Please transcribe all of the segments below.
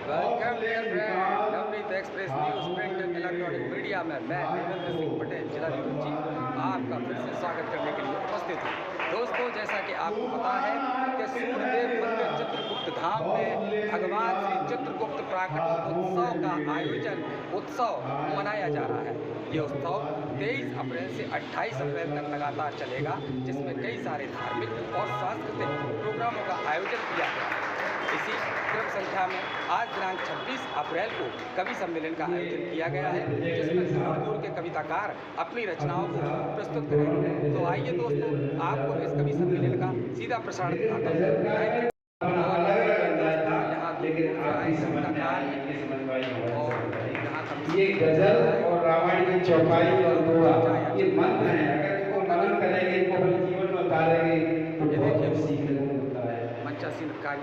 Welcome dear friend, Navneet Express News print and electronic media में मैं देवेंद्र सिंह पटेल जिला न्यूज़ चीफ आपका फिर से स्वागत करने के लिए उपस्थित हूँ। दोस्तों, जैसा कि आपको पता है कि सूर्यदेव मंदिर चित्रगुप्त धाम में भगवान श्री चित्रगुप्त प्राकट्योत्सव का उत्सव मनाया जा रहा है। ये उत्सव 23 अप्रैल से 28 अप्रैल तक लगातार चलेगा, जिसमें कई सारे धार्मिक और सांस्कृतिक प्रोग्रामों का आयोजन किया गया है। इसी क्रम संख्या में आज दिनांक 26 अप्रैल को कवि सम्मेलन का आयोजन किया गया है, जिसमें दूर दूर के कविताकार अपनी रचनाओं को प्रस्तुत करेंगे। तो आइए दोस्तों, आपको इस कवि सम्मेलन का सीधा प्रसारण दिखाता हूँ। ये गजल और रामायण की चौपाई और दोहा ये मंत्र हैं। अगर इनको मनन करेंगे, इनको अपने जीवन में उतारेंगे तो बहुत सीखने को मिलता है।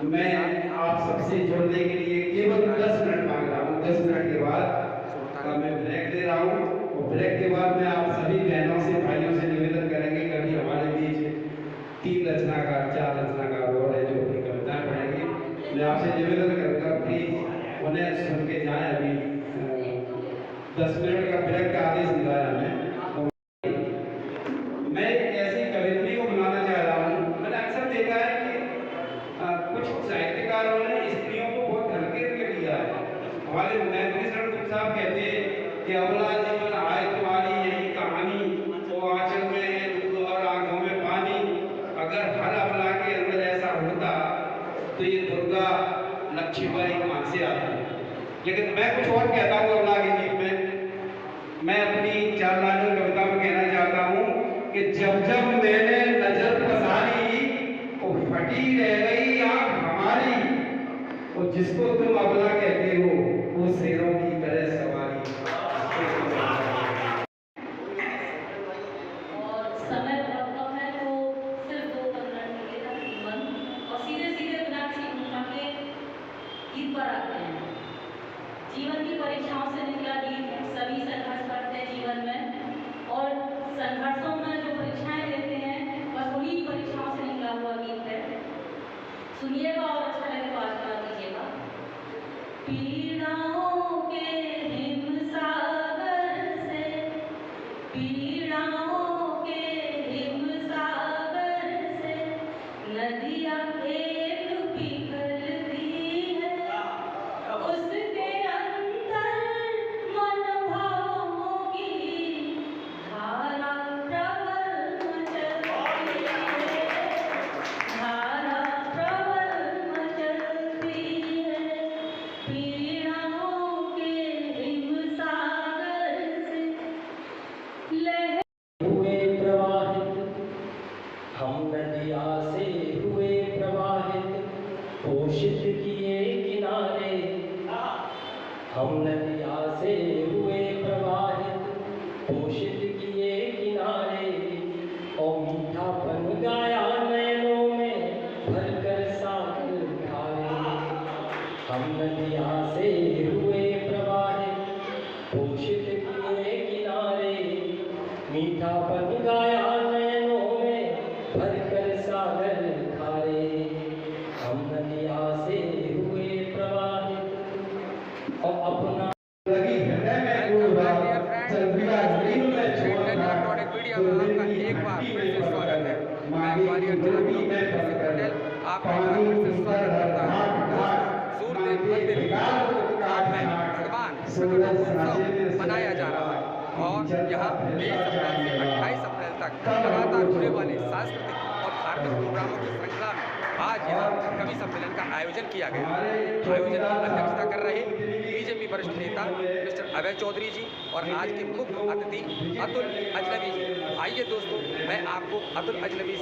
मैं आप सबसे जुड़ने के लिए केवल 10 मिनट मांग रहा हूँ। 10 मिनट के बाद मैं ब्रेक दे रहा हूँ और ब्रेक के बाद मैं आप सभी बहनों से भाइयों से निवेदन करेंगे, कभी हमारे बीच 3 रचनाकार 4 रचनाकार और है जो अपनी कविताएं पढ़ेंगे। मैं आपसे निवेदन करूँगा प्लीज उन्हें सुन के जाएं। अभी 10 मिनट का ब्रेक का आदेश दिया है हमें। मैं एक ऐसी कवित्री को बनाना चाह रहा हूँ। मैंने अक्सर देखा है कि कुछ साहित्यकारों ने स्त्रियों को बहुत हल्के में लिया है। हमारे मैथिली शरण गुप्त साहब कहते हैं कि अबला जीवन आए तुम्हारी यही कहानी, वो आंचल में है दूध और आंखों में पानी। अगर हर अबला के अंदर ऐसा होता तो ये दुर्गा लक्ष्मीबाई कहाँ से आती। लेकिन मैं कुछ और कहता हूँ अबला के जीवन में। मैं अपनी 4 लाइन कविता में कहना चाहता हूँ कि जब जब मैंने नजर पसारी वो फटी रह गई आँख हमारी। और जिसको तुम अबला कहते हो वो शेरों की तरह सवारी। और समय बहुत कम है, तो सिर्फ 2-15 मिनट के तकरीबन और सीधे बिना किसी भूमिका के गीत पर आते हैं। जीवन की परीक्षाओं से निकला गीत। सभी संघर्ष करते हैं जीवन में, और संघर्षों में जो परीक्षाएं देते हैं बस उन्हीं परीक्षाओं से निकला हुआ गीत है। सुनिएगा और अच्छा लगे तो आशीर्वाद दीजिएगा। पीड़ाओं के हिमसागर से, पीड़ाओं के हिमसागर से नदियाँ एक पिघलती है। उसके अंदर मनभावों की धारा प्रबल मचलती है, धारा प्रबल मचलती है। पीड़ाओं के हिमसागर से लहर हुए प्रवाहित, हम नदिया से हुए प्रवाहित, पोषित किए किनारे। हम नदिया से हुए प्रवाहित, पोषित किए किनारे। और मीठापन गाया नैनों में भरकर सागर धारे। हम नदिया से हुए प्रवाहित, पोषित किए किनारे। मीठापन गाया नैनों में भरकर सागर खारे। हम नदिया से हुए प्रवाहित और अपना लगी हृदय में इलेक्ट्रॉनिक मीडिया में आपका एक बार फिर से स्वागत है। मैं ग्वालियर जिला न्यूज़ चीफ पटेल आपका एक बार फिर से स्वागत करता हूँ। सूर्यदेव मंदिर चित्रगुप्त धाम में भगवान चित्रगुप्त मनाया जा रहा है, और यहाँ 23 अप्रैल से 28 अप्रैल तक लगातार होने वाले सांस्कृतिक और धार्मिक प्रोग्रामों की श्रृंखला में आज यहाँ कवि सम्मेलन का आयोजन किया गया। आयोजन की अध्यक्षता कर रहे बीजेपी वरिष्ठ नेता मिस्टर अभय चौधरी जी और आज के मुख्य अतिथि अतुल अजनबी जी। आइए दोस्तों, मैं आपको अतुल अजनबी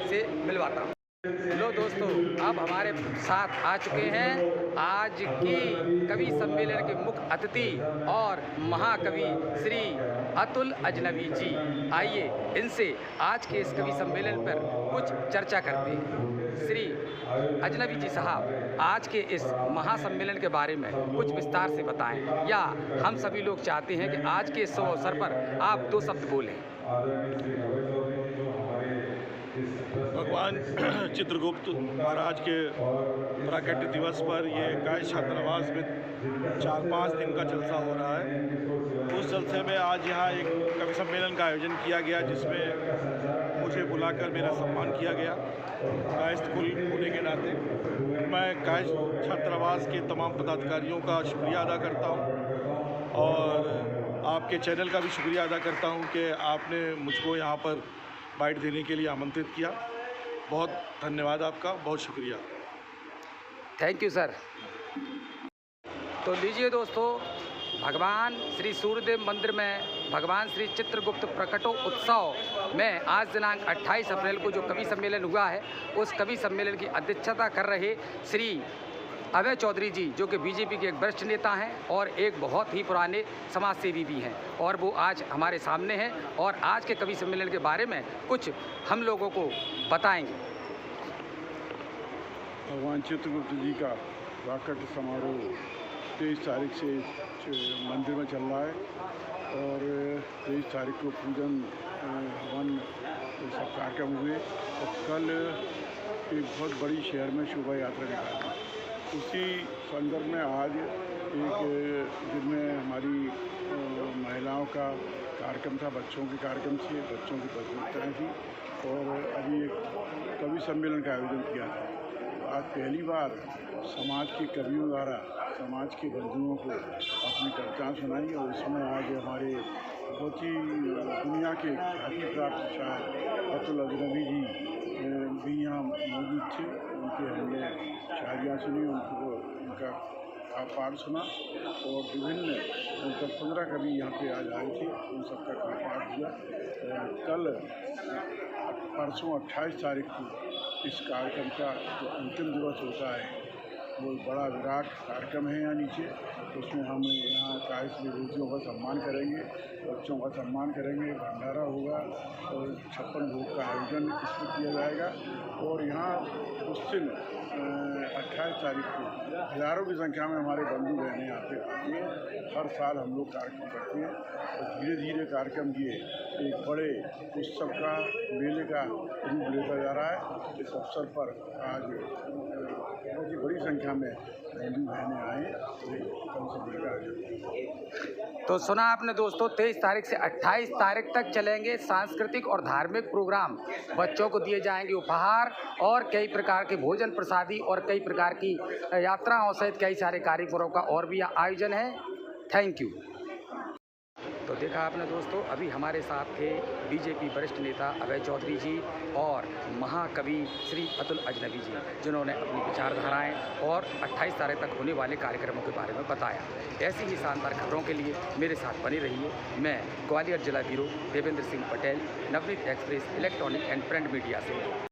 से मिलवाता हूँ। लो दोस्तों, अब हमारे साथ आ चुके हैं आज की कवि सम्मेलन के मुख्य अतिथि और महाकवि श्री अतुल अजनबी जी। आइए इनसे आज के इस कवि सम्मेलन पर कुछ चर्चा करते हैं। श्री अजनबी जी साहब, आज के इस महासम्मेलन के बारे में कुछ विस्तार से बताएं, या हम सभी लोग चाहते हैं कि आज के इस अवसर पर आप 2 शब्द बोलें। भगवान चित्रगुप्त महाराज के प्राकट्य दिवस पर ये गाय छात्रावास में 4-5 दिन का जलसा हो रहा है। उस जलसे में आज यहाँ एक कवि सम्मेलन का आयोजन किया गया, जिसमें मुझे बुलाकर मेरा सम्मान किया गया कायस्थ कुल होने के नाते। मैं कायस्थ छात्रावास के तमाम पदाधिकारियों का शुक्रिया अदा करता हूँ और आपके चैनल का भी शुक्रिया अदा करता हूँ कि आपने मुझको यहाँ पर बाइट देने के लिए आमंत्रित किया। बहुत धन्यवाद आपका, बहुत शुक्रिया। Thank you sir. तो लीजिए दोस्तों, भगवान श्री सूर्यदेव मंदिर में भगवान श्री चित्रगुप्त प्रकटो उत्सव में आज दिनांक 28 अप्रैल को जो कवि सम्मेलन हुआ है, उस कवि सम्मेलन की अध्यक्षता कर रहे श्री अभय चौधरी जी, जो कि बीजेपी के एक वरिष्ठ नेता हैं और एक बहुत ही पुराने समाजसेवी भी हैं, और वो आज हमारे सामने हैं और आज के कवि सम्मेलन के बारे में कुछ हम लोगों को बताएंगे। भगवान चित्रगुप्त जी का प्राकट्य समारोह 23 तारीख से मंदिर में चल रहा है और 23 तारीख को पूजन हवन सब कार्यक्रम हुए और कल एक बहुत बड़ी शहर में शोभा यात्रा निकाली। उसी संदर्भ में आज एक जिनमें हमारी महिलाओं का कार्यक्रम था, बच्चों के कार्यक्रम थे, बच्चों की प्रतियोगिताएँ थी और अभी एक कवि सम्मेलन का आयोजन किया था। आज पहली बार समाज के कवियों द्वारा समाज के बंधुओं को अपनी कविताएँ सुनाई और इसमें आज हमारे बहुत ही दुनिया के ख्याति प्राप्त शायर अतुल अजनबी जी भी यहाँ मौजूद थे। उनके हमने शायरियाँ सुनी, उनका पाठ सुना और विभिन्न 10-15 कवि यहाँ पे आज आए थे, उन सबका पाठ हुआ। कल परसों 28 तारीख को इस कार्यक्रम का जो अंतिम दिवस होता है, वो बड़ा विराट कार्यक्रम है यहाँ नीचे। उसमें हम यहाँ कायस्थ विभूतियों का सम्मान करेंगे, बच्चों का सम्मान करेंगे, भंडारा होगा और 56 भोग का आयोजन इसमें किया जाएगा। और यहाँ उस दिन 28 तारीख को हज़ारों की संख्या में हमारे बंधु बहनें यहाँ पे आती हैं। हर साल हम लोग कार्यक्रम करते हैं और धीरे धीरे कार्यक्रम ये एक बड़े उत्सव का, मेले का रूप लेता जा रहा है। इस अवसर पर आज बहुत ही बड़ी संख्या में बंधु बहनें आए। तो सुना आपने दोस्तों, 23 तारीख से 28 तारीख तक चलेंगे सांस्कृतिक और धार्मिक प्रोग्राम। बच्चों को दिए जाएंगे उपहार और कई प्रकार के भोजन प्रसादी और कई प्रकार की यात्राओं सहित कई सारे कार्यक्रमों का और भी आयोजन है। Thank you. तो देखा आपने दोस्तों, अभी हमारे साथ थे बीजेपी वरिष्ठ नेता अभय चौधरी जी और महाकवि श्री अतुल अजनबी जी, जिन्होंने अपनी विचारधाराएं और 28 तारीख तक होने वाले कार्यक्रमों के बारे में बताया। ऐसी ही शानदार खबरों के लिए मेरे साथ बने रहिए। मैं ग्वालियर जिला bureau Devendra Singh Patel, Navneet express electronic and print media से।